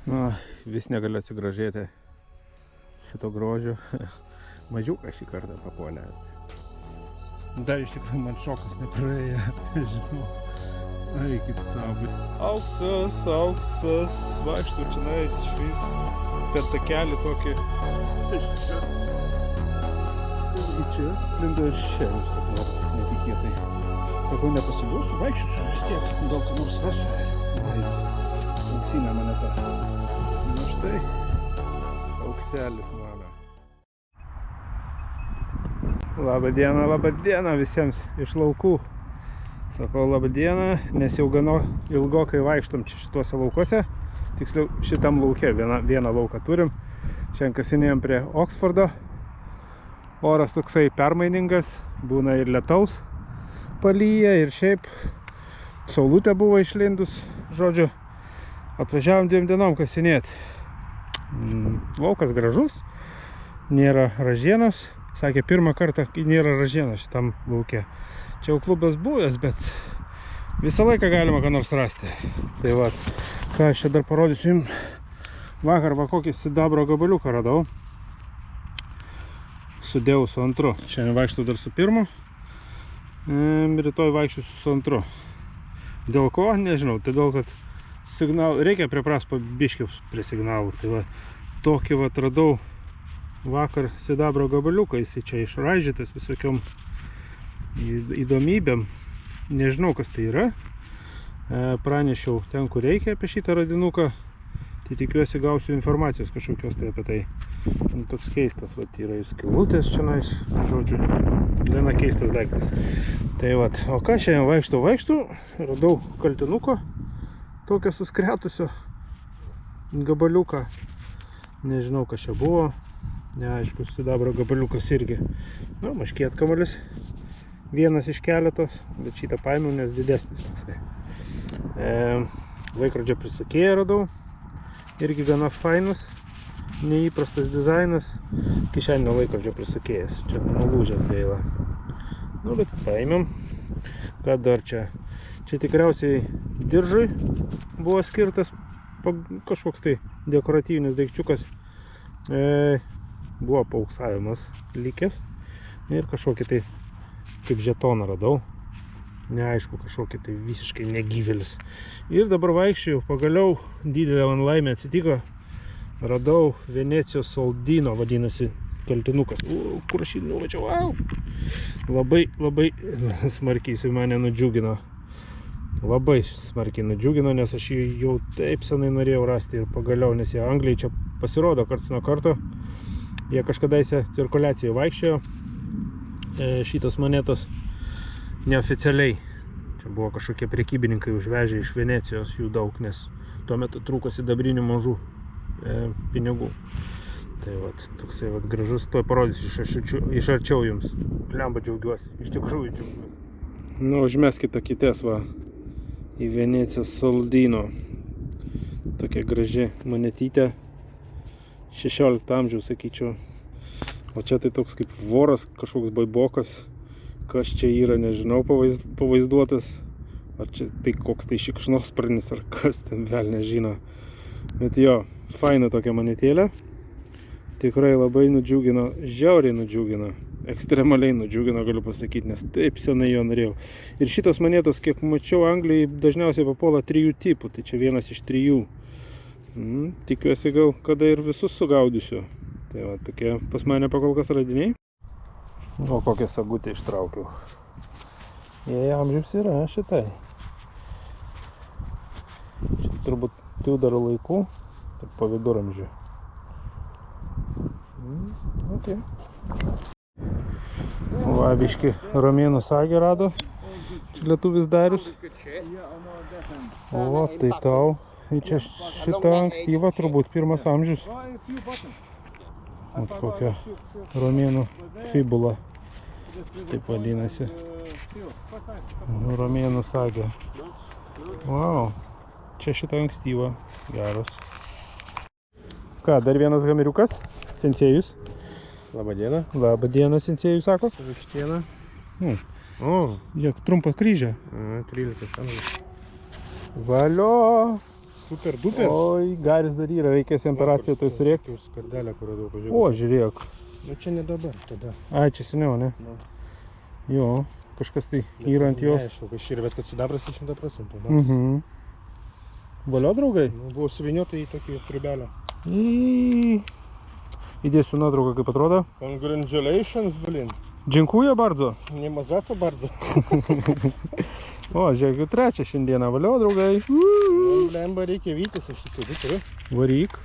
Na, vis negaliu atsigražėti šito grožio. Mažiuką šį kartą papuolė. Dar iš tikrųjų man šokas nepraėjo, nežinau. Eikit savo. Auksas, auksas, vaikštų čia nais išvis. Per takelį tokį. Ir čia lindo iš čia, netikėtai. Sakau, nepasiduosiu, vaikščiosiu vis tiek, gal ką nors rasiu. Auksinė moneta. Na štai, aukselis mano. Labą dieną visiems iš laukų. Sakau labą dieną, nes jau gana ilgokai vaikštom čia šituose laukuose. Tiksliau šitam lauke, vieną lauką turim. Šiandien kasinėjom prie Oksfordo. Oras toksai permainingas, būna ir lietaus palyja, ir šiaip saulutė buvo išlindus, žodžiu. Atvažiavom 2 dienom kasinėti. Laukas gražus, nėra ražienos. Sakė, pirmą kartą nėra ražienos šitam lauke. Čia jau klubas buvęs, bet visą laiką galima ką nors rasti. Tai va, ką aš čia dar parodysiu jums. Vakar va kokį sidabro gabaliuką radau. Sudėjau su antru. Šiandien vaikštų dar su pirmu. Rytoj vaikščiusiu su antru. Dėl ko? Nežinau. Todėl, kad signal, reikia priprast po biškių prie signalų. Tai va, tokį va radau vakar sidabro gabaliuką. Jis čia išraižytas visokiom įdomybėm. Nežinau, kas tai yra. Pranešiau ten, kur reikia apie šitą radinuką. Tai tikiuosi gausiu informacijos kažkokios tai apie tai. Toks keistas, va, yra skylutės čionais, žodžiu, gana keistas daiktas. Tai va, o ką šiandien vaikštų, radau kaltinuko, tokio suskretusio gabaliuką. Nežinau, kas čia buvo, neaišku, sidabro gabaliukas irgi. Na, maškietkamulis, vienas iš keletos, bet šitą paėmiau, nes didesnis toksai. Laikrodžio prisukėję radau, irgi gana fainus. Neįprastas dizainas, kišeninio laikrodžio prisukėjęs, čia nulūžęs gaila. Nu, bet paėmėm. Ką dar čia? Čia tikriausiai diržui buvo skirtas kažkoks tai dekoratyvinis daikčiukas. Buvo pauksavimas likęs ir kažkokį tai kaip žetoną radau. Neaišku, kažkokį tai visiškai negyvelis. Ir dabar vaikščiau, pagaliau didelė man laimė atsitiko. Radau Venecijos Soldino, vadinasi, kaltinukas. Kur aš jį nuvačiau? Labai smarkiai jis mane nudžiugino. Labai smarkiai nudžiugino, nes aš jį jau taip senai norėjau rasti ir pagaliau, nes jie Anglijai čia pasirodo karts nuo karto. Jie kažkadaise cirkuliacijoje vaikščiojo šitos monetos neoficialiai. Čia buvo kažkokie prekybininkai užvežę iš Venecijos jų daug, nes tuo metu trūko sidabrinių mažų pinigų. Tai vat, toksai vat gražus, tuoj parodysiu iš arčiau jums. Blemba džiaugiuosi, iš tikrųjų džiaugiuosi. Nu, užmeskit akitės va į Venecijos Soldino. Tokia graži monetytė. 16 amžiaus, sakyčiau. O čia tai toks kaip voras, kažkoks baibokas. Kas čia yra, nežinau, pavaizduotas. Ar čia tai koks tai šikšnosparnis, ar kas ten vėl nežino. Bet jo, faina tokia monetėlė. Tikrai labai nudžiugino, žiauriai nudžiugino. Ekstremaliai nudžiugino, galiu pasakyti, nes taip senai jo norėjau. Ir šitos monetos, kiek mačiau, Anglijai dažniausiai papuola 3 tipų. Tai čia vienas iš 3. Tikiuosi gal kada ir visus sugaudysiu. Tai va, tokie pas mane pakol kas radiniai. O kokią sagutę ištraukiau. Jie amžius yra šitai. Čia turbūt Tudoro laikų, taip po viduramžių. Okay. Va, biški romėnų sagį rado. Čia lietuvis Darius. O, tai tau. Tai čia šita ankstyva, turbūt 1 amžius. Vat kokia romėnų fibula. Taip vadinasi. Romėnų sagė. Wow. Čia šitą ankstyvą, geros. Ką, dar vienas hameriukas, sensėjus. Labą dieną. Labą dieną, sensėjus, sako. Vištiena. O, žiūrėk, trumpas kryžė. 13 amžius. Valio. Super duper. Oi, garis dar yra, reikės imperaciją tai surėkti. Skardelę, kur radau, pažiūrėk. O, žiūrėk. Nu čia ne dabar, tada. Ai, čia seniau, ne? Nu. Jo, kažkas tai yra ant jos. Neaišku, kas yra, bet kad sidabras tai 100%. Mhm. Valio, draugai? Nu, buvo suviniota į tokį trubelę. Įdėsiu nuotrauką, kaip atrodo. Congratulations, blin. Dziękuję bardzo. Nie ma za co bardzo. O, žiūrėk, jau trečią šiandieną. Valio, draugai. Lemba reikia vytis, aš šitai turiu. Varyk.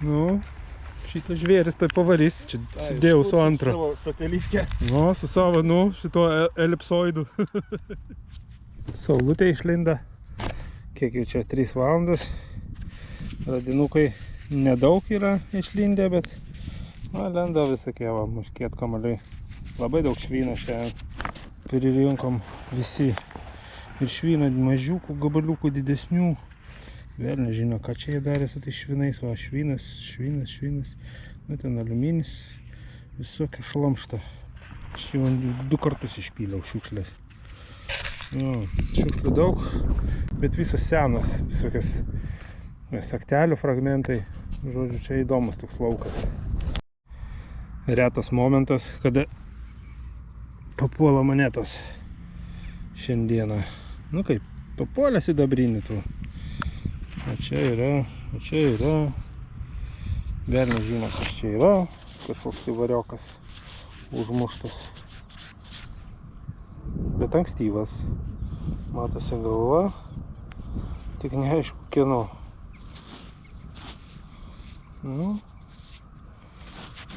Nu, šitas žvėris tai pavarys. Čia sudėjau su antrą. Savo satelitkę. Nu, su savo, nu, šito elipsoidu. Saulutė išlinda. Kiek jau čia 3 valandas. Radinukai nedaug yra išlindę, bet lenda visokie, va, muškėt kamaliai. Labai daug švyno šiandien pririnkom visi. Ir švyno mažiukų, gabaliukų didesnių. Vėl nežino, ką čia jie darė su tai švinais. O, švinas. Nu, ten aliuminis. Visokia šlamšta. Aš jau 2 kartus išpyliau šiukšlės. Šiukšlių daug, bet visos senos, visokios saktelių fragmentai. Žodžiu, čia įdomus toks laukas. Retas momentas, kada papuola monetos šiandieną. Nu kaip, papuolė sidabrinį tų. O čia yra. Vėl nežino, kas čia yra. Kažkoks tai variokas užmuštas. Bet ankstyvas. Matosi galva. Tik neaišku kieno. Nu,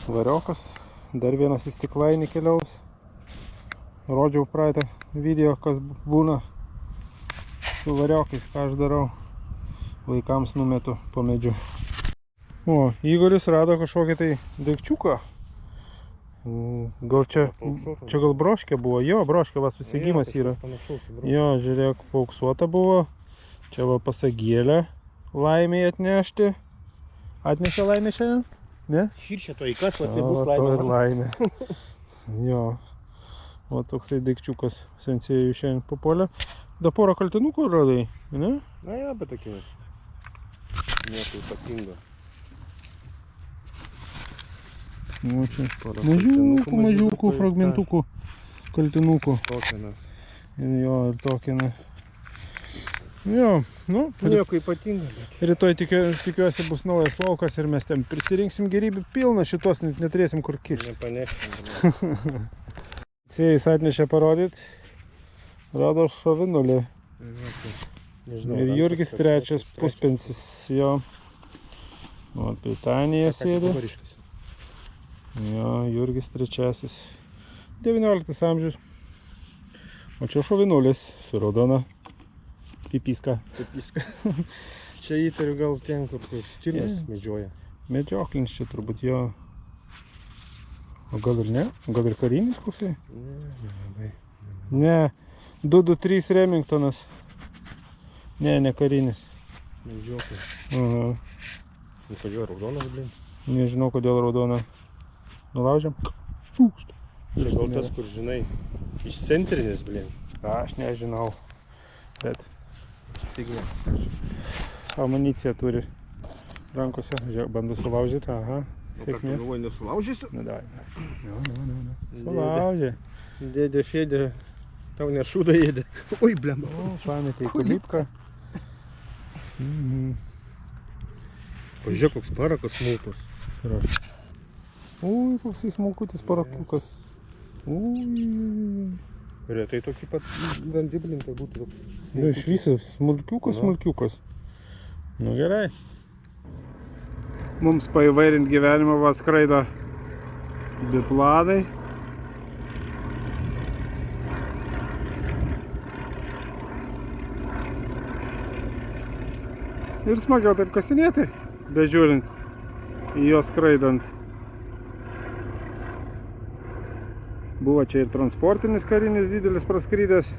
variokas. Dar vienas į stiklainį keliaus. Rodžiau praeitą video, kas būna su variokais, ką aš darau. Vaikams numetu po medžiu. O, Igoris rado kažkokį tai daikčiuką. Gal čia gal broškė buvo. Jo, broškė, va, susigimas yra. Jo, žiūrėk, pauksuota buvo. Čia va pasagėlė laimėje atnešti. Atnešė laimė šiandien? Ne? Širšė to įkas, va tai bus To ir laimė. laimė. Jo. O toksai daikčiukas sensėjų šiandien papuolė. Da porą kaltinukų radai, ne? Na jo, bet tokie. Nieko ypatingo. Nu, čia Porą mažiukų fragmentukų kaltinukų. Tokinas. Jo, ir tokiną. Jo, nu, Nieko ypatingo, bet. rytoj tikiuosi bus naujas laukas ir mes ten prisirinksim gerybių pilną, šitos net neturėsim kur kišti. Nepaneškim. Sėjais atnešė parodyt, rado šovinulį. Ir Jurgis trečias puspensis jo. O, Britanija sėdi. Jo, Jurgis trečiasis. 19 amžius. O čia šovinulis su raudona pipiska. Čia įtariu gal ten, kur stirnas medžioja. Medžioklinis čia turbūt jo. O gal ir ne? Gal ir karinis koksai? Nelabai. Ne. 223 Remingtonas. Ne karinis. Medžioklis. Aha. Kodėl raudonas, blin? Nežinau, kodėl raudona. Nulaužiam? Čia gal tas, kur žinai, išcentrinis, blin. Aš nežinau. Bet Stigma. amuniciją turi rankose. Žiūrėk, bandu sulaužyti. Aha. Sėkmės. Galvoju, nesulaužysiu? Nu, davai. Sulaužė. Dėdė Fėdė, tau nešūda ėdė. Oi, blem. O, pametė į kulipką. Pažiūrėk, koks parakas smulkus. Ui, koks jis smulkutis parakukas. Ui. Retai tokį pat gandiblinką būtų toks. Nu, iš viso smulkiukas. Nu, gerai. Mums paįvairint gyvenimą va skraido biplanai. Ir smagiau taip kasinėti, bežiūrint į juos skraidant. Buvo čia ir transportinis karinis didelis praskrydęs,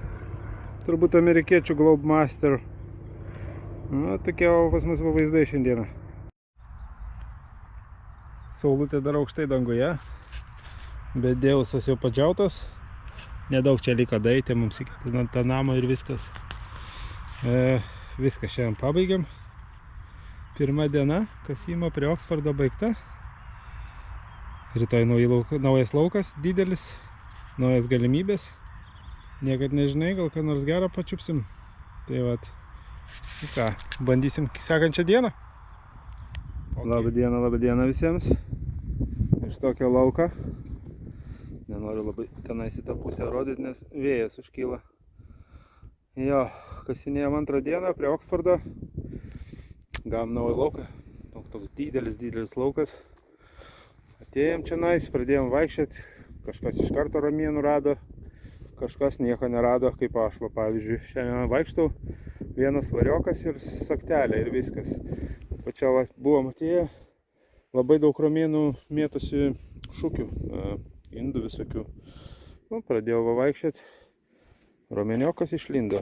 turbūt amerikiečių Globemaster. Na, tokie pas mus vaizdai šiandieną. Saulutė dar aukštai danguje, bet dėusas jau padžiautas. Nedaug čia liko daeiti, mums iki tą namą ir viskas. viską šiandien pabaigiam. Pirma diena, kasimo prie Oksfordo baigta. Rytoj naujas laukas didelis, naujas galimybės. Niekad nežinai, gal ką nors gerą pačiupsim. Tai vat, ką, bandysim sekančią dieną. Labą dieną visiems. Iš tokio lauko. Nenoriu labai tenais į tą pusę rodyti, nes vėjas užkyla. Jo, kasinėjom antrą dieną prie Oksfordo. Gavom naują lauką. Toks didelis laukas. Atėjom čia nais, pradėjom vaikščioti. Kažkas iš karto ramienų rado. Kažkas nieko nerado, kaip aš, pavyzdžiui. Šiandien vaikštau, vienas variokas ir saktelė ir viskas. Va čia buvom atėję, labai daug ramienų mėtosi šukių, indų visokių. Nu, pradėjau vaikščioti, rameniokas išlindo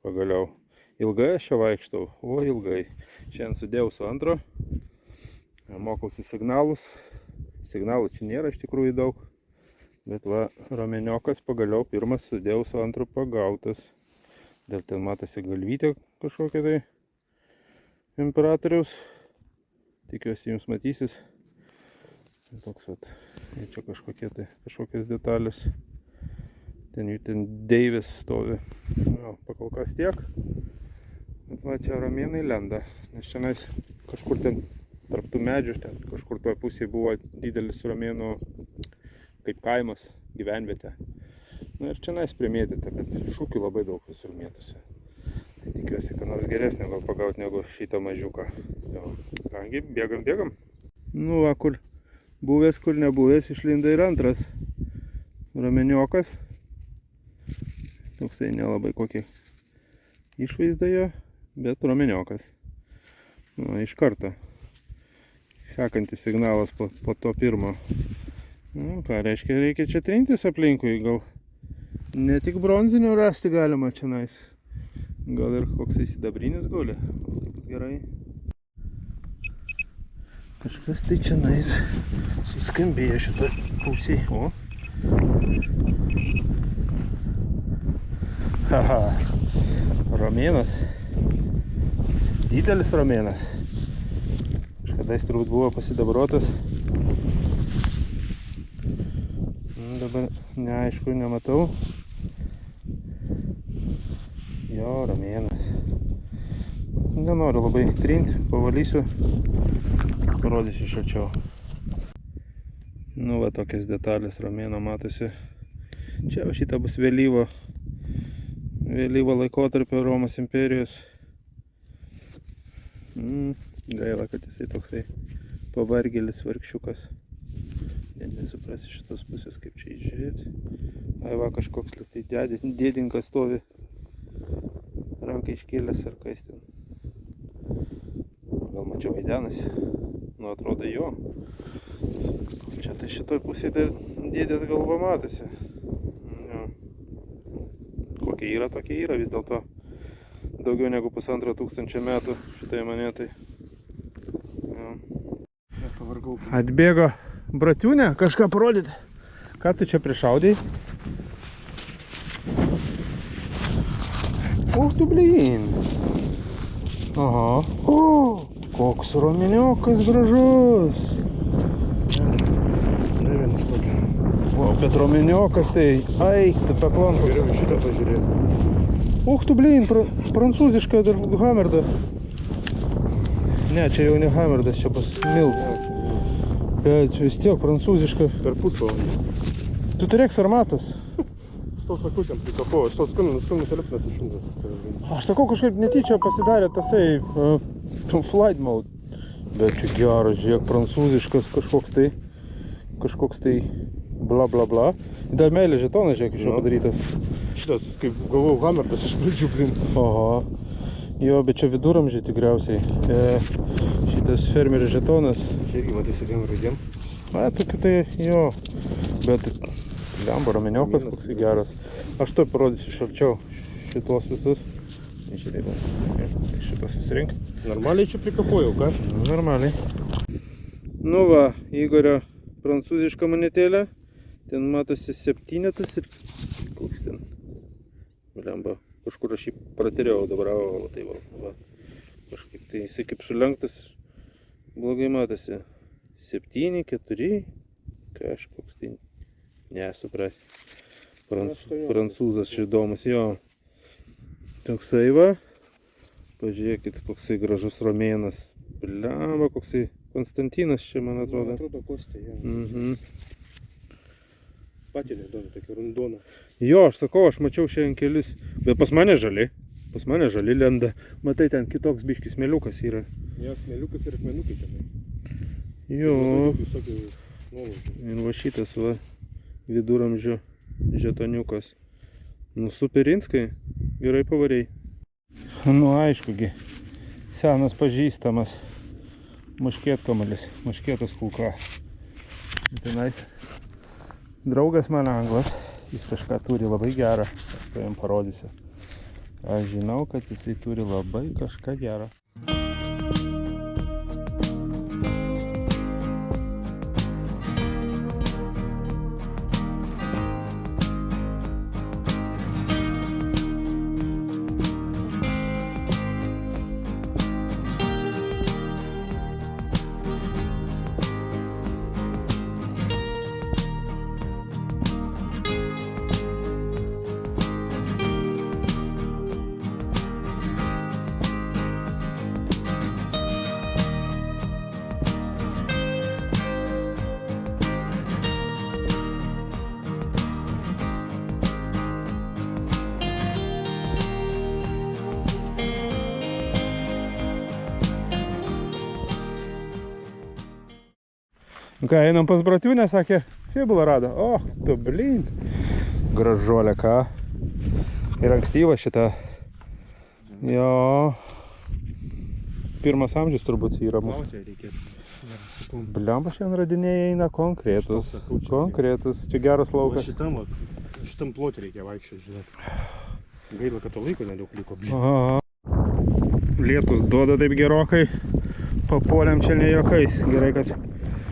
pagaliau. Ilgai aš čia vaikštau, o ilgai. Šiandien sudėjau su antro, mokausi signalus. Signalų čia nėra iš tikrųjų daug, bet va, rameniokas pagaliau pirmas sudėjau su antru pagautas. Dar ten matosi galvytė kažkokia tai imperatoriaus. Tikiuosi jums matysis. Toks vat, čia kažkokios detalės. Ten deivis stovi. Jo, pakol kas tiek. Bet va, čia ramienai lenda. Nes čia kažkur ten tarp tų medžių, ten kažkur toje pusėje buvo didelis ramienų kaip kaimas, gyvenvietė. Na ir čia primėtyta, bet šūkių labai daug visur mėtosi. Tai tikiuosi, kad nors geresnio gal pagauti negu šitą mažiuką. Jo, kągi, bėgam. Nu va, kur buvęs, kur nebuvęs, išlinda ir antras rameniokas. Toksai nelabai kokį išvaizdą jo, bet rameniokas. Nu, iš karto. Sekantis signalas po to pirmo. Nu, ką reiškia, reikia čia trintis aplinkui, gal ne tik bronzinio rasti galima čia nais. Gal ir koksai sidabrinis guli. Kaip gerai. Kažkas tai čia nais suskambėjo šitą pusį. O. Haha. Romėnas. Didelis romėnas. Kažkadais turbūt buvo pasidabrotas. Dabar neaišku, nematau. Jo, romėnas. Nenoriu labai trinti, pavalysiu. Parodysiu iš arčiau. Nu va, tokias detalės romėno matosi. Čia šitą bus vėlyvo laikotarpio Romos imperijos. Gaila, kad jisai toksai pavargėlis vargšiukas. Net nesuprasi šitos pusės, kaip čia įžiūrėti. Ai va, kažkoks tai dėdinkas stovi. Ranką iškėlęs ar kas ten. Gal mačiau vaidenasi. Nu, atrodo jo. Čia tai šitoj pusėje dar dėdės galva matosi. Jo. Kokia yra, tokia yra vis dėlto. Daugiau negu 1500 metų šitai monetai. Atbėgo bratiūnė, kažką parodyti. Ką tu čia prišaudai? Uch tu blin. Aha. O, koks romeniokas gražus. Ne vienas tokį. O, bet romeniokas tai, ai, tu peklankas. Geriau šitą pažiūrėjau. Uch tu blin, prancūziška dar Hamerda. Ne, čia jau ne Hamerdas, čia bus Milt. Bet vis tiek prancūziška. Per pusvalandį. Tu turėk sarmatas. Što sakau, ten prikapo, aš to skambinu telefonas išjungęs. Aš sakau, kažkaip netyčia pasidarė tasai flight mode. Bet čia geras, žiūrėk, prancūziškas kažkoks tai bla bla bla. Dar meilė žetonas, žiūrėk, iš jo padarytas. Šitas, kaip galvojau, Hamerdas iš pradžių, blin. Aha. Jo, bet čia viduramžiai tikriausiai. Šitas fermerio žetonas. Čia irgi matysi dviem raidėm. A, tokiu tai, jo. Bet lemba romeniokas koksai geras. Aš to parodysiu iš arčiau šitos visus. Žiūrėkime, šitos susirink. Normaliai čia prikapojau, ką? Normaliai. Nu va, Igorio prancūziška monetėlė. Ten matosi 7 ir koks ten. Lemba. kažkur aš jį pratirėjau dabar, o tai va. Kažkaip tai jisai kaip sulenktas, blogai matosi. 7, 4, kažkoks tai, nesupras. Prancūzas čia įdomus, jo. Toksai va. Pažiūrėkit, koksai gražus romėnas. Bliamba, koksai Konstantinas čia, man atrodo. Man atrodo, Kostė, jo. Patinė įdomi, tokia rundona. Jo, aš sakau, aš mačiau šiandien kelis, bet pas mane žali. Pas mane žali lenda. Matai, ten kitoks biškis smėliukas yra. Jo, smėliukas ir akmenukai tenai. Jo. Visokių nuolaužų. Ir va šitas va, viduramžių žetoniukas. Nu, superinskai. Gerai pavarėjai. Nu, aiškugi. Senas pažįstamas. Muškietkamulis. Muškietas kulka. Tenais. Draugas man anglas. Jis kažką turi labai gerą. Aš to jam parodysiu. Aš žinau, kad jisai turi labai kažką gerą. Nu ką, einam pas bratiūnę, sakė, fibulą rado. O, tu blin. Gražuolė, ką. Ir ankstyva šita. Jo. Pirmas amžius turbūt yra mūsų. Plauti reikėtų. Bliamba šiandien radiniai eina konkretus. Konkretus. Čia geras laukas. Šitam plotį reikia vaikščioti, žinot. Gaila, kad to laiko nedaug liko. Aha. Lietus duoda taip gerokai. Papuolėm čia ne jokais. Gerai, kad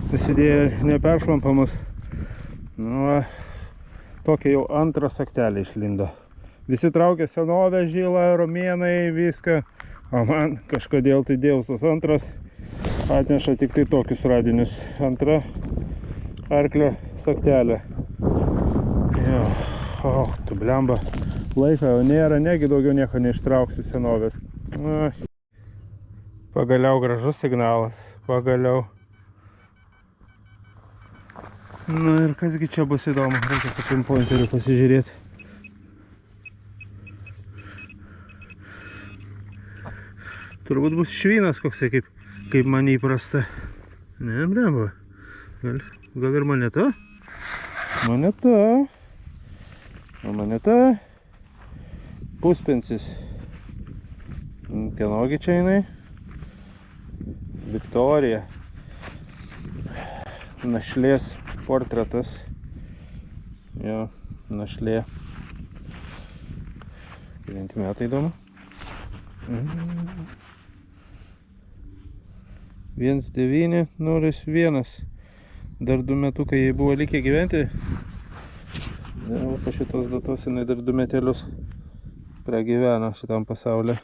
nusidėjo neperšlampamus. Nu, tokia jau antrą saktelį išlindo. Visi traukia senovę, žilą, romėnai, viską. O man kažkodėl tai Dėvusas antras atneša tik tai tokius radinius. Antra arklio saktelė. Jo, o, tu blemba. Laiko jau nėra, negi daugiau nieko neištrauksiu senovės. Pagaliau gražus signalas. Pagaliau. Na ir kasgi čia bus įdomu, reikia su pinpointeriu pasižiūrėti. Turbūt bus švynas koksai, kaip man įprasta. Ne, blemba. Gal ir moneta? Moneta. O moneta. Puspensis. Kienogi čia jinai? Viktorija. Našlės portretas. Jo, našlė. Kelinti metai įdomu. 1901. Dar 2 metukai jai buvo likę gyventi. Po šitos datos jinai dar 2 metelius pragyveno šitam pasaulyje.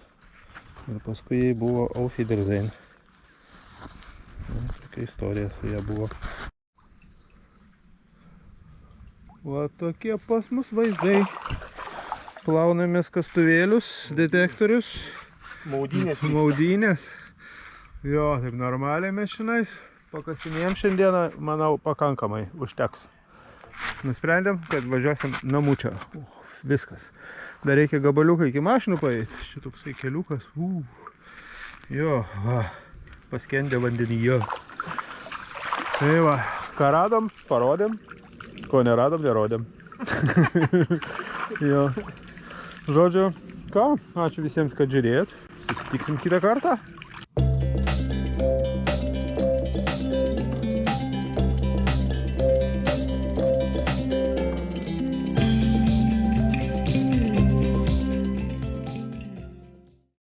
Ir paskui jai buvo Auf Wiedersehen. Tokia istorija su ją buvo. Va tokie pas mus vaizdai. Plaunamės kastuvėlius, detektorius. Maudynės. Maudynės. Jo, taip normaliai mes šiandien pakasinėjom šiandieną, manau, pakankamai užteks. Nusprendėm, kad važiuosim namučio. Viskas. Dar reikia gabaliuką iki mašinų paeiti. Šitoksai keliukas. Jo, va. Paskendė vandenyje. Tai va, ką radom, parodėm. Ko neradom, nerodėm. Jo. Žodžiu, ką, ačiū visiems, kad žiūrėjot. Susitiksim kitą kartą.